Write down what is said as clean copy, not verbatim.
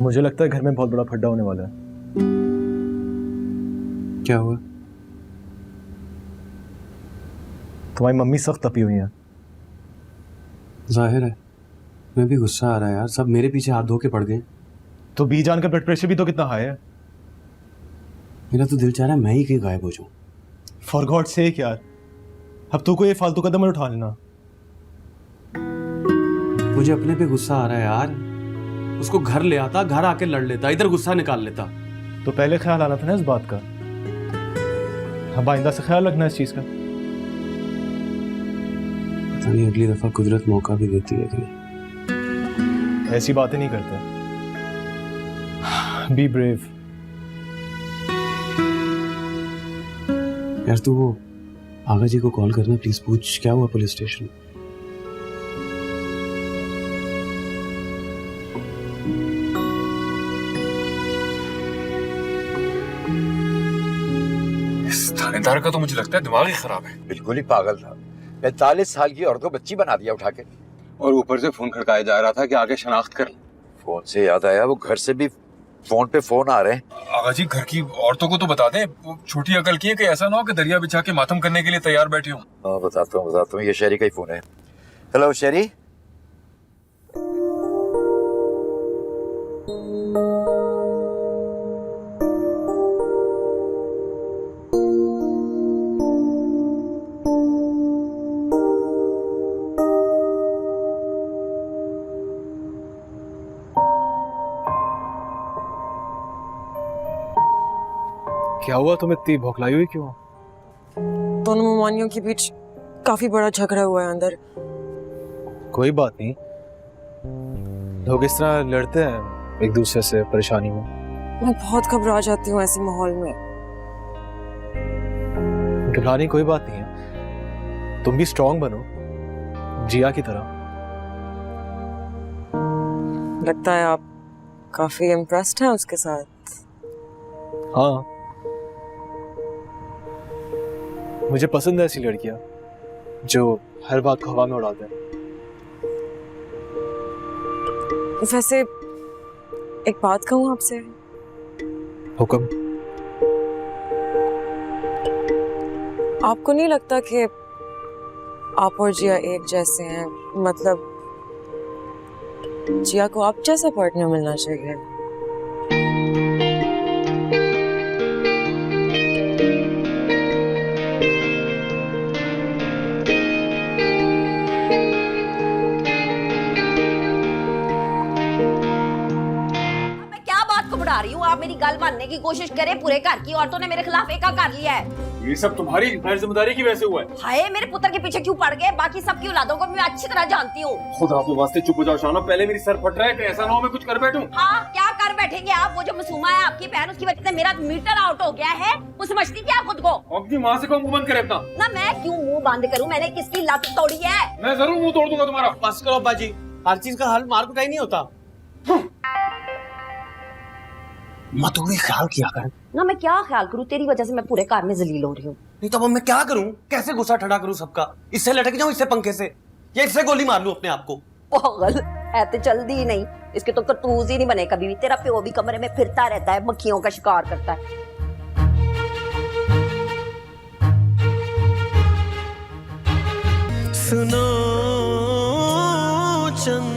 मुझे लगता है घर में बहुत बड़ा फड्डा होने वाला है। क्या हुआ? तुम्हारी मम्मी सख्त तपी हुई है। जाहिर है, मैं भी गुस्सा आ रहा है यार, सब मेरे पीछे हाथ धो के पड़ गए। तो बीजान का ब्लड प्रेशर भी तो कितना हाई है। मेरा तो दिल चाह रहा है मैं ही कहीं गायब हो जाऊं। फॉर गॉड सेक यार, अब तू कोई फालतू कदम मत उठा लेना। मुझे अपने पे गुस्सा आ रहा है यार। उसको घर ले आता, घर आके लड़ लेता, इधर गुस्सा निकाल लेता। तो पहले ख्याल आना था ना इस बात का। अब आइंदा से ख्याल रखना इस चीज का। पता नहीं अगली दफा कुदरत मौका भी देती है कि नहीं। ऐसी बातें नहीं करता। Be brave. यार तू वो आगा जी को कॉल करना प्लीज, पूछ क्या हुआ पुलिस स्टेशन। इस थानेदार का तो मुझे लगता है दिमाग ही खराब है। बिल्कुल ही पागल था। 45 साल की औरत को बच्ची बना दिया उठा के। और ऊपर से फोन खड़काया जा रहा था कि आगे शनाख्त कर। फोन से याद आया, वो घर से भी फोन पे फोन आ रहे हैं। आगा जी घर की औरतों को तो बता दें, वो छोटी अकल की है कि ऐसा ना हो कि दरिया बिछा के मातम करने के लिए तैयार बैठी हूँ। हाँ बताता हूँ, ये शेरी का ही फोन है। हेलो शेरी। क्या हुआ, तुम इतनी भौखलाई हुई क्यों? दोनों ममानियों के बीच काफी बड़ा झगड़ा हुआ है अंदर। कोई बात नहीं, लोग इस तरह लड़ते हैं एक दूसरे से परेशानी में। मैं बहुत घबरा जाती हूँ ऐसे माहौल में। घबराने कोई बात नहीं है, तुम भी स्ट्रांग बनो जिया की तरह। लगता है आप काफी इम्प्रेस्ड हैं उसके साथ। हाँ, मुझे पसंद है ऐसी लड़कियां जो हर बात को हवा में उड़ा दें। वैसे एक बात कहूँ आपसे। हुक्म। आपको नहीं लगता कि आप और जिया एक जैसे हैं? मतलब जिया को आप जैसा पार्टनर मिलना चाहिए। रही हूँ, आप मेरी गल मानने की कोशिश करें। पूरे घर की औरतों ने मेरे खिलाफ एका कर लिया है। ये सब तुम्हारी गैर जिम्मेदारी की वजह से हुआ है। हाय, मेरे पुत्र के पीछे क्यों पड़ गए? बाकी सबकी औलादों को मैं अच्छी तरह जानती हूँ। खुदा के वास्ते चुप हो जाओ शाना, पहले मेरी सर फट रहा है कि ऐसा ना हो मैं कुछ कर बैठूं। हाँ, क्या कर बैठेंगे आप? वो जो मासूमा है आपकी बहन, उसकी वजह से मेरा मीटर आउट हो गया है। वो समझती क्या खुद को? अपनी माँ से कहो मुंह बंद करे अपना। ना मैं क्यों मुंह बंद करूँ? मैंने किसकी लत तोड़ी है? मैं जरूर मुंह तोड़ दूंगा तुम्हारा। बस करो अब्बा जी, हर चीज का हल मार कुटाई नहीं होता। मैं तो भी ख्याल किया कर। ना मैं क्या ख्याल करूँ? तेरी वजह से मैं पूरे घर में जलील हो रही हूँ। नहीं तो अब मैं क्या करूं? कैसे गुस्सा ठंडा करूं सबका? इससे लटक जाऊं, इससे पंखे से, या इससे गोली मार लूं अपने आप को? पागल है तो जल्दी ही नहीं, इसके तो करतूत ही नहीं बने कभी भी। तेरा प्यो भी कमरे में फिरता रहता है, मक्खियों का शिकार करता है। सुनो चंद